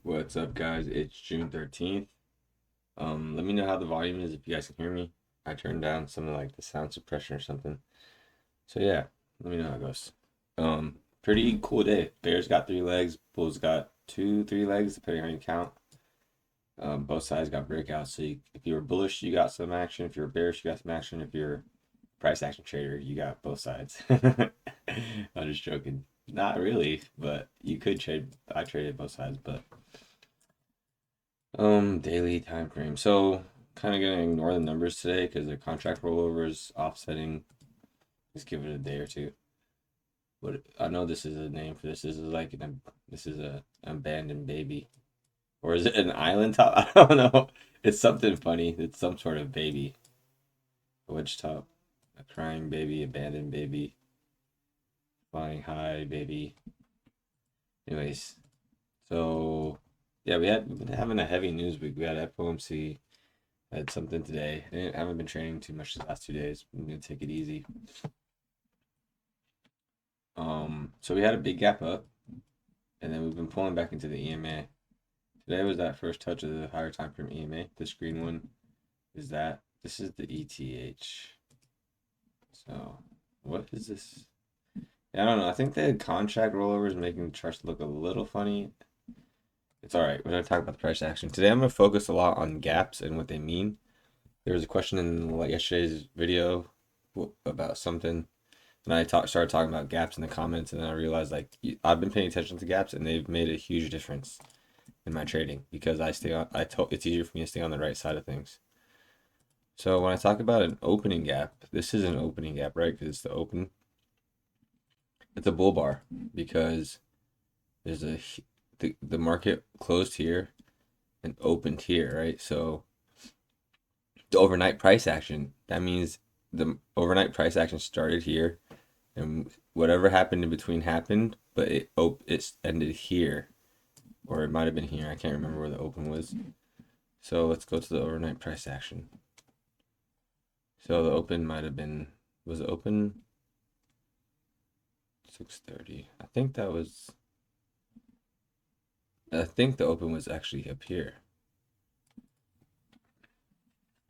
What's up, guys? It's June 13th. Let me know how the volume is if you guys can hear me. I turned down something like the sound suppression or something. So yeah, let me know how it goes. Pretty cool day. Bears got three legs, Bulls got two, three legs, depending on how you count. Both sides got breakouts. So if you were bullish, you got some action. If you were bearish, you got some action. If you're a price action trader, you got both sides. I'm just joking. Not really, but you could trade. I traded both sides, but daily time frame. So kind of gonna ignore the numbers today because the contract rollover is offsetting. Just give it a day or two. But I know this is a name for this. This is a abandoned baby, or is it an island top? I don't know. It's something funny. It's some sort of baby. A wedge top, a crying baby, abandoned baby, flying high baby. Anyways, so yeah, we've been having a heavy news week. We had FOMC. I had something today. I haven't been training too much the last 2 days. I'm gonna take it easy. So we had a big gap up, and then we've been pulling back into the EMA. Today was that first touch of the higher time frame EMA. This green one is that. This is the ETH. So what is this? Yeah, I don't know. I think the contract rollover is making the charts look a little funny. It's all right. We're gonna talk about the price action today. I'm gonna focus a lot on gaps and what they mean. There was a question in yesterday's video about something, and started talking about gaps in the comments, and then I realized like I've been paying attention to gaps, and they've made a huge difference in my trading because I stay on. It's easier for me to stay on the right side of things. So when I talk about an opening gap, this is an opening gap, right? Because it's the open. It's a bull bar because there's the market closed here and opened here, right? So the overnight price action, that means the overnight price action started here and whatever happened in between happened, but it ended here, or it might have been here. I can't remember where the open was. So let's go to the overnight price action. So the open might have been, was it open 6:30? I think the open was actually up here.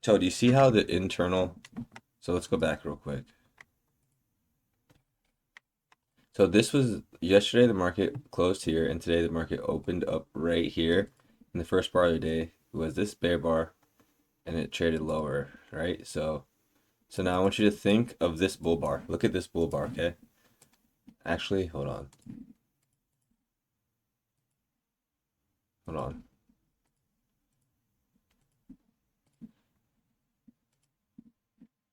So do you see how the internal, so let's go back real quick. So this was yesterday, the market closed here, and today the market opened up right here. In the first bar of the day was this bear bar, and it traded lower, right? So now I want you to think of this bull bar. Look at this bull bar, okay? Actually, hold on. Hold on.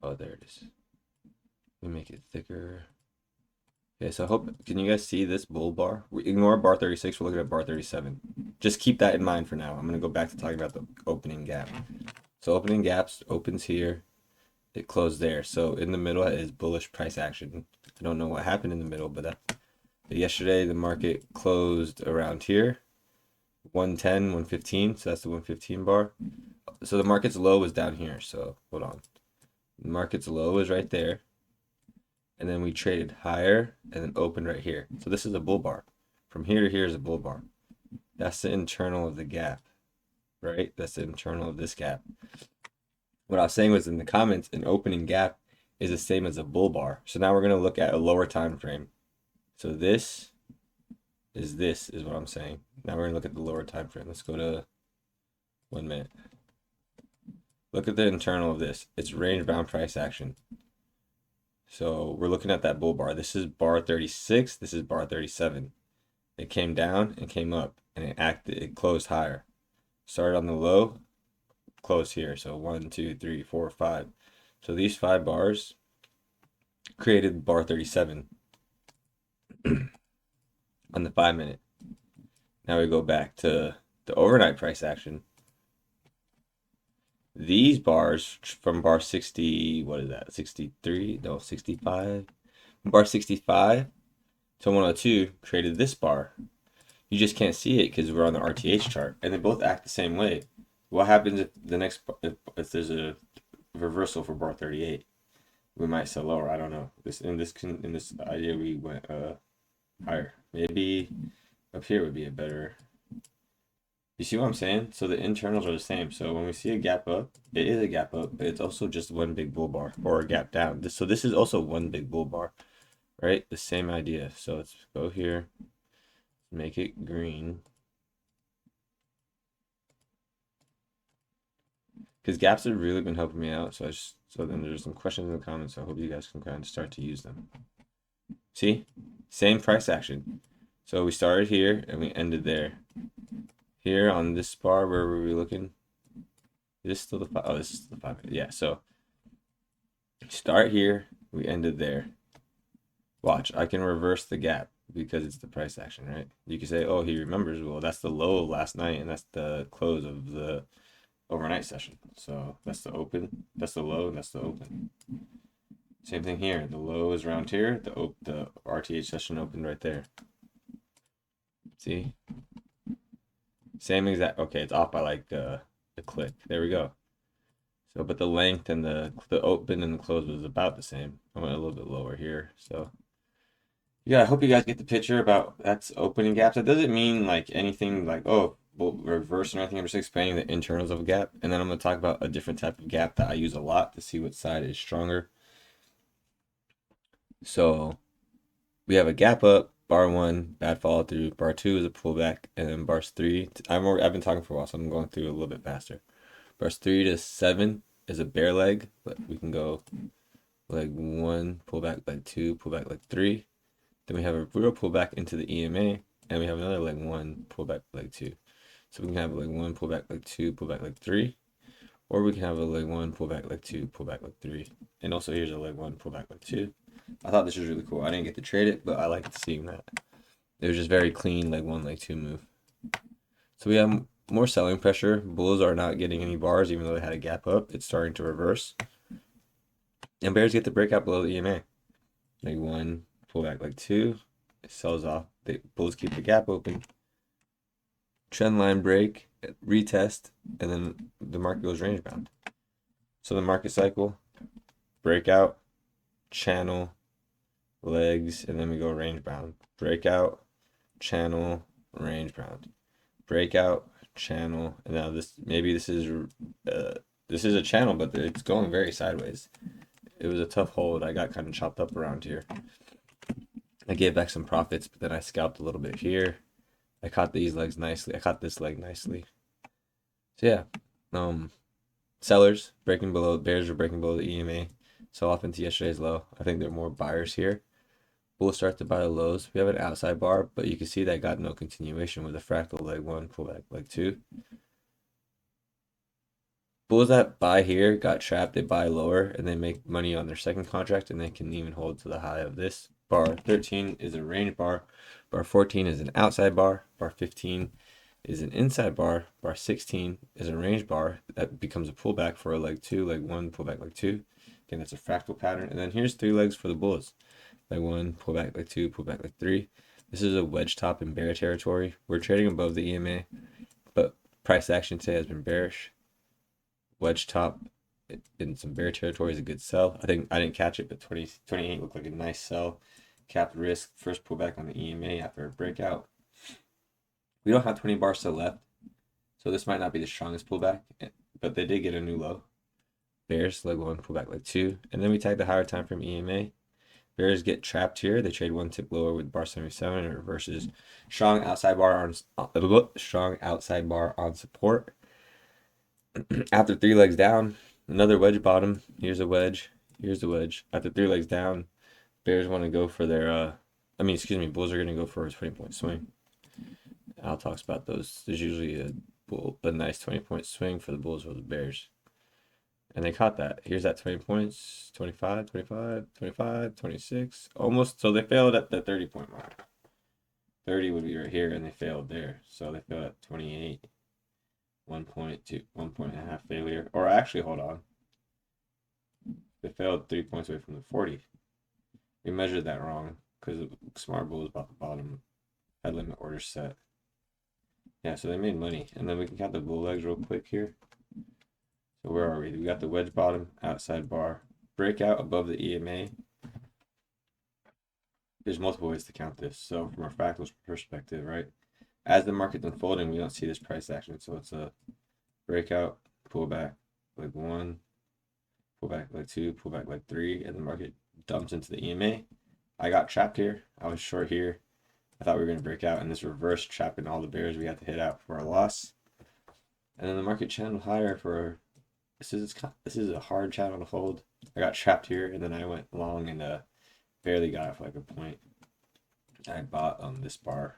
Oh, there it is. Let me make it thicker. Okay, so I hope, can you guys see this bull bar? Ignore bar 36, we're looking at bar 37. Just keep that in mind for now. I'm going to go back to talking about the opening gap. So opening gaps opens here, it closed there. So in the middle is bullish price action. I don't know what happened in the middle, but yesterday the market closed around here, 110, 115. So that's the 115 bar. So the market's low was down here. So hold on. The market's low is right there. And then we traded higher and then opened right here. So this is a bull bar. From here to here is a bull bar. That's the internal of the gap, right? That's the internal of this gap. What I was saying was in the comments, an opening gap is the same as a bull bar. So now we're going to look at a lower time frame. So this is what I'm saying. Now we're going to look at the lower time frame. Let's go to 1 minute. Look at the internal of this. It's range bound price action. So we're looking at that bull bar. This is bar 36. This is bar 37. It came down and came up, and it closed higher. Started on the low, closed here. So 1, 2, 3, 4, 5. So these 5 bars created bar 37 on the 5 minute. Now we go back to the overnight price action. These bars from bar 60, what is that? 63? No, 65. Bar 65 to 102 created this bar. You just can't see it because we're on the RTH chart, and they both act the same way. What happens if if there's a reversal for bar 38? We might sell lower. I don't know. In this idea we went higher. Maybe up here would be a better. You see what I'm saying? So the internals are the same. So when we see a gap up, it is a gap up, but it's also just one big bull bar or a gap down. So this is also one big bull bar, right? The same idea. So let's go here, make it green. Because gaps have really been helping me out. So then there's some questions in the comments. So I hope you guys can kind of start to use them. See? Same price action. So we started here and we ended there. Here on this bar, where were we looking? Is this still the 5? Oh, this is the 5. Yeah, so start here, we ended there. Watch, I can reverse the gap because it's the price action, right? You can say, oh, he remembers. Well, that's the low of last night and that's the close of the overnight session. So that's the open, that's the low, and that's the open. Same thing here. The low is around here. The RTH session opened right there. See? Same exact. Okay, it's off by like a click. There we go. So, but the length and the open and the close was about the same. I went a little bit lower here. So, yeah, I hope you guys get the picture about that's opening gaps. That doesn't mean like anything like, oh, well, reverse or anything. I'm just explaining the internals of a gap. And then I'm going to talk about a different type of gap that I use a lot to see what side is stronger. So, we have a gap up, bar 1, bad follow through, bar 2 is a pullback, and then bars 3. I've been talking for a while, so I'm going through a little bit faster. Bars 3 to 7 is a bear leg, but we can go leg 1, pullback leg 2, pullback leg 3. Then we have a real pullback into the EMA, and we have another leg 1, pullback leg 2. So we can have a leg 1, pullback leg 2, pullback leg 3. Or we can have a leg 1, pullback leg 2, pullback leg 3. And also here's a leg 1, pullback leg 2. I thought this was really cool. I didn't get to trade it, but I liked seeing that. It was just very clean, leg 1, leg 2 move. So we have more selling pressure. Bulls are not getting any bars, even though they had a gap up. It's starting to reverse. And bears get the breakout below the EMA. Leg 1, pullback leg 2. It sells off. The bulls keep the gap open. Trend line break, retest, and then the market goes range bound. So the market cycle, breakout, channel, legs, and then we go range bound. Breakout, channel, range bound. Breakout, channel, and now this is a channel, but it's going very sideways. It was a tough hold. I got kind of chopped up around here. I gave back some profits, but then I scalped a little bit here. I caught these legs nicely. I caught this leg nicely. So yeah, sellers breaking below, bears are breaking below the EMA. So off into yesterday's low. I think there are more buyers here. Bulls start to buy the lows. We have an outside bar, but you can see that got no continuation with a fractal leg 1, pullback leg 2. Bulls that buy here got trapped. They buy lower and they make money on their second contract, and they can even hold to the high of this. Bar 13 is a range bar. Bar 14 is an outside bar. Bar 15 is an inside bar. Bar 16 is a range bar that becomes a pullback for a leg 2, leg 1, pullback leg 2. Again, that's a fractal pattern. And then here's 3 legs for the bulls. Leg 1, pullback leg 2, pullback leg 3. This is a wedge top in bear territory. We're trading above the EMA, but price action today has been bearish. Wedge top in some bear territory is a good sell. I think I didn't catch it, but 28 looked like a nice sell. Capped risk, first pullback on the EMA after a breakout. We don't have 20 bars still left, so this might not be the strongest pullback, but they did get a new low. Bears, leg 1, pullback leg 2, and then we tag the higher time frame EMA. Bears get trapped here. They trade 1 tick lower with bar 77 and it reverses. Strong outside bar on support. After 3 legs down, another wedge bottom. Here's a wedge. Here's the wedge. After 3 legs down, bears want to go for their bulls are going to go for a 20-point swing. Al talks about those. There's usually a nice 20-point swing for the bulls or the bears. And they caught that. Here's that 20 points, 25, 25, 25, 26, almost. So they failed at the 30-point mark. 30 would be right here, and they failed there. So they failed at 28. 1 point to 1.5 failure. Or actually, hold on. They failed 3 points away from the 40. We measured that wrong because Smart Bull is about the bottom. Head limit order set. Yeah, so they made money. And then we can count the bull legs real quick here. So where are we? We got the wedge bottom, outside bar, breakout above the EMA. There's multiple ways to count this. So from a fractal perspective, right? as the market's unfolding, we don't see this price action. So it's a breakout, pull back like 1, pull back like 2, pull back like 3, and the market dumps into the EMA. I got trapped here. I was short here. I thought we were going to break out, and this reverse trapping all the bears we had to hit out for a loss. And then the market channeled higher for this is a hard channel to hold. I got trapped here, and then I went long and barely got it for like a point. I bought this bar.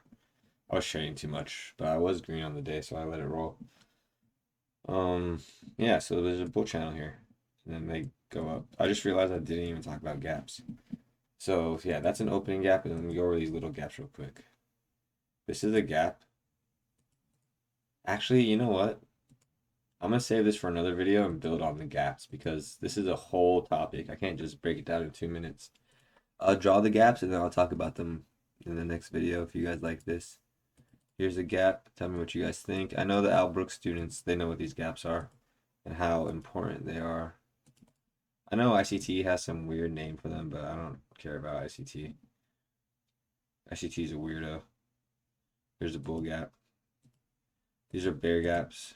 I was trading too much, but I was green on the day, so I let it roll. Yeah, so there's a bull channel here, and then they go up. I just realized I didn't even talk about gaps. So yeah, that's an opening gap, and then we go over these little gaps real quick. This is a gap. Actually, you know what? I'm gonna save this for another video and build on the gaps because this is a whole topic. I can't just break it down in 2 minutes. I'll draw the gaps and then I'll talk about them in the next video if you guys like this. Here's a gap. Tell me what you guys think. I know the Al Brooks students, they know what these gaps are and how important they are. I know ICT has some weird name for them, but I don't care about ICT. ICT is a weirdo. Here's a bull gap. These are bear gaps.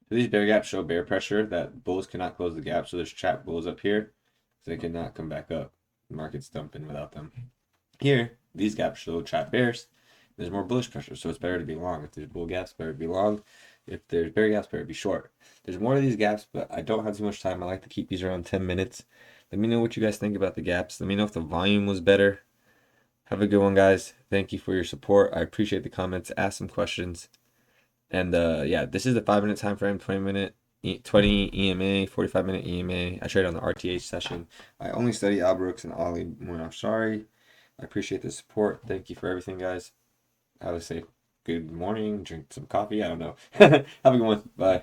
So these bear gaps show bear pressure that bulls cannot close the gap. So there's trapped bulls up here. So they cannot come back up. The market's dumping without them. Here, these gaps show trapped bears. There's more bullish pressure, so it's better to be long. If there's bull gaps, better to be long. If there's bear gaps, better to be short. There's more of these gaps, but I don't have too much time. I like to keep these around 10 minutes. Let me know what you guys think about the gaps. Let me know if the volume was better. Have a good one, guys. Thank you for your support. I appreciate the comments. Ask some questions. And yeah, this is the 5-minute time frame, 20-minute, 20 EMA, 45-minute EMA. I trade on the RTH session. I only study Al Brooks and Ali Moinafshari. I appreciate the support. Thank you for everything, guys. I would say good morning, drink some coffee. I don't know. Have a good one. Bye.